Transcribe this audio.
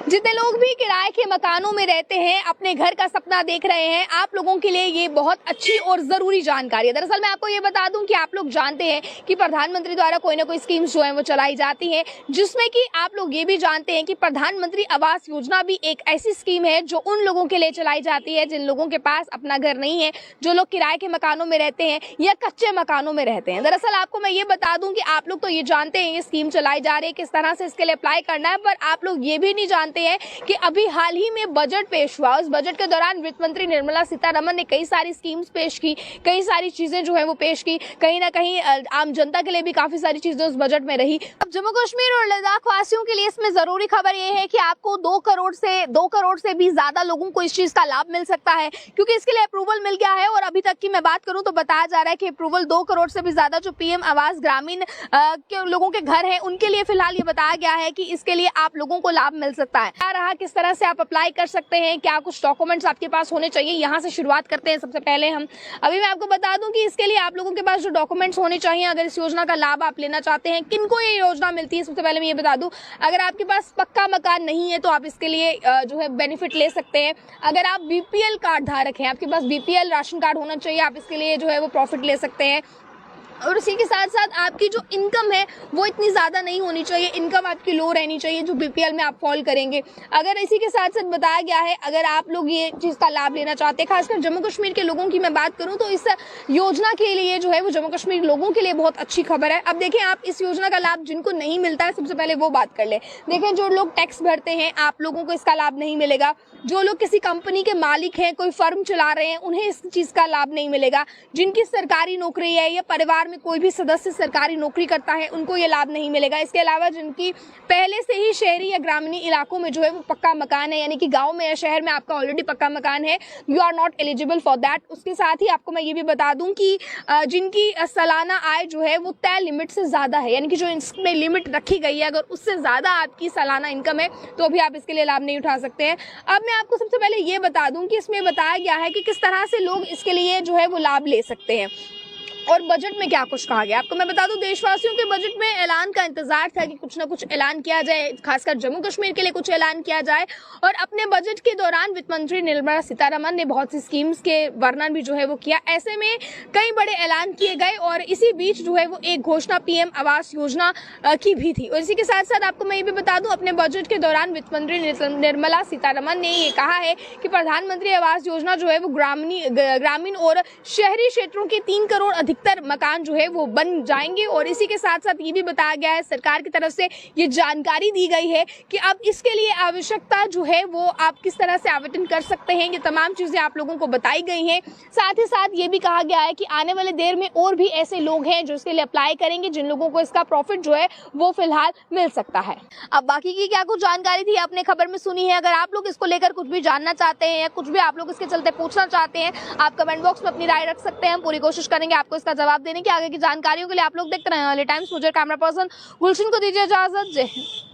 जितने लोग भी किराए के मकानों में रहते हैं, अपने घर का सपना देख रहे हैं, आप लोगों के लिए ये बहुत अच्छी और जरूरी जानकारी है। दरअसल मैं आपको ये बता दूं कि आप लोग जानते हैं कि प्रधानमंत्री द्वारा कोई ना कोई स्कीम्स जो है वो चलाई जाती है, जिसमें कि आप लोग ये भी जानते हैं कि प्रधानमंत्री आवास योजना भी एक ऐसी स्कीम है जो उन लोगों के लिए चलाई जाती है जिन लोगों के पास अपना घर नहीं है, जो लोग किराए के मकानों में रहते हैं या कच्चे मकानों में रहते हैं। दरअसल आपको मैं ये बता दूं कि आप लोग तो ये जानते हैं ये स्कीम चलाई जा रही है, किस तरह से इसके लिए अप्लाई करना है, पर आप लोग ये भी नहीं जानते हैं कि अभी हाल ही में बजट पेश हुआ। उस बजट के दौरान वित्त मंत्री निर्मला सीतारमण ने कई सारी स्कीम्स पेश की, कई सारी चीजें जो है वो पेश की, कहीं ना कहीं आम जनता के लिए भी काफी सारी चीजें उस बजट में रही। अब जम्मू कश्मीर और लद्दाख वासियों के लिए इसमें जरूरी खबर ये है कि आपको 2 करोड़ से भी ज्यादा लोगों को इस चीज का लाभ मिल सकता है, क्योंकि इसके लिए अप्रूवल मिल गया है। और अभी तक की मैं बात करूं तो बताया जा रहा है कि अप्रूवल 2 करोड़ से भी ज्यादा जो पीएम आवास ग्रामीण के लोगों के घर हैं उनके लिए फिलहाल ये बताया गया है कि इसके लिए आप लोगों को लाभ मिल सकता है। क्या रहा, किस तरह से आप अप्लाई कर सकते हैं, क्या कुछ डॉक्यूमेंट्स आपके पास होने चाहिए, यहाँ से शुरुआत करते हैं। सबसे पहले अभी मैं आपको बता दूं कि इसके लिए आप लोगों के पास जो डॉक्यूमेंट्स होने चाहिए, अगर इस योजना का लाभ आप लेना चाहते हैं, किनको ये योजना मिलती है। सबसे पहले मैं ये बता दूं, अगर आपके पास पक्का मकान नहीं है तो आप इसके लिए जो है बेनिफिट ले सकते हैं। अगर आप बीपीएल कार्ड धारक हैं, आपके पास बीपीएल राशन कार्ड होना चाहिए, आप इसके लिए जो है वो प्रॉफिट ले सकते हैं। और उसी के साथ साथ आपकी जो इनकम है वो इतनी ज़्यादा नहीं होनी चाहिए, इनकम आपकी लो रहनी चाहिए जो बीपीएल में आप फॉल करेंगे। अगर इसी के साथ साथ बताया गया है, अगर आप लोग ये चीज़ का लाभ लेना चाहते हैं, खासकर जम्मू कश्मीर के लोगों की मैं बात करूं तो इस योजना के लिए जो है वो जम्मू कश्मीर लोगों के लिए बहुत अच्छी खबर है। अब देखें, आप इस योजना का लाभ जिनको नहीं मिलता है, सबसे पहले वो बात कर ले। देखें, जो लोग टैक्स भरते हैं, आप लोगों को इसका लाभ नहीं मिलेगा। जो लोग किसी कंपनी के मालिक हैं, कोई फर्म चला रहे हैं, उन्हें इस चीज़ का लाभ नहीं मिलेगा। जिनकी सरकारी नौकरी है या परिवार में कोई भी सदस्य सरकारी नौकरी करता है, उनको ये लाभ नहीं मिलेगा। इसके अलावा जिनकी पहले से ही शहरी या ग्रामीण इलाकों में जो है वो पक्का मकान है, यानी कि गांव में या शहर में आपका ऑलरेडी पक्का मकान है, you are not eligible for that. उसके साथ ही आपको मैं ये भी बता दूं कि जिनकी सालाना आय जो है वो तय लिमिट से ज्यादा है, यानी कि जो इसमें लिमिट रखी गई है, अगर उससे ज्यादा आपकी सालाना इनकम है तो भी आप इसके लिए लाभ नहीं उठा सकते हैं। अब मैं आपको सबसे पहले ये बता दूं कि इसमें बताया गया है कि किस तरह से लोग इसके लिए जो है वो लाभ ले सकते हैं और बजट में क्या कुछ कहा गया। आपको मैं बता दूं, देशवासियों के बजट में ऐलान का इंतजार था कि कुछ ना कुछ ऐलान किया जाए, खासकर जम्मू कश्मीर के लिए कुछ ऐलान किया जाए। और अपने बजट के दौरान वित्त मंत्री निर्मला सीतारमण ने बहुत सी स्कीम्स के वर्णन भी जो है वो किया। ऐसे में कई बड़े ऐलान किए गए और इसी बीच जो है वो एक घोषणा पीएम आवास योजना की भी थी। और इसी के साथ साथ आपको मैं ये भी बता दूं, अपने बजट के दौरान वित्त मंत्री निर्मला सीतारमण ने ये कहा है कि प्रधानमंत्री आवास योजना जो है वो ग्रामीण और शहरी क्षेत्रों के 3 करोड़ अधिकतर मकान जो है वो बन जाएंगे। और इसी के साथ साथ ये भी बताया गया है, सरकार की तरफ से ये जानकारी दी गई है कि अब इसके लिए आवश्यकता जो है वो आप किस तरह से आवेदन कर सकते हैं, ये तमाम चीजें आप लोगों को बताई गई हैं। साथ ही साथ ये भी कहा गया है कि आने वाले देर में और भी ऐसे लोग हैं जो इसके लिए अप्लाई करेंगे, जिन लोगों को इसका प्रॉफिट जो है वो फिलहाल मिल सकता है। अब बाकी की क्या कुछ जानकारी थी आपने खबर में सुनी है। अगर आप लोग इसको लेकर कुछ भी जानना चाहते हैं या कुछ भी आप लोग इसके चलते पूछना चाहते हैं, आप कमेंट बॉक्स में अपनी राय रख सकते हैं। हम पूरी कोशिश करेंगे आपको इसका जवाब देने की। आगे की जानकारियों के लिए आप लोग देखते रहें अर्ली टाइम्स। मुझे कैमरा पर्सन गुलशन को दीजिए इजाजत। जय हिंद।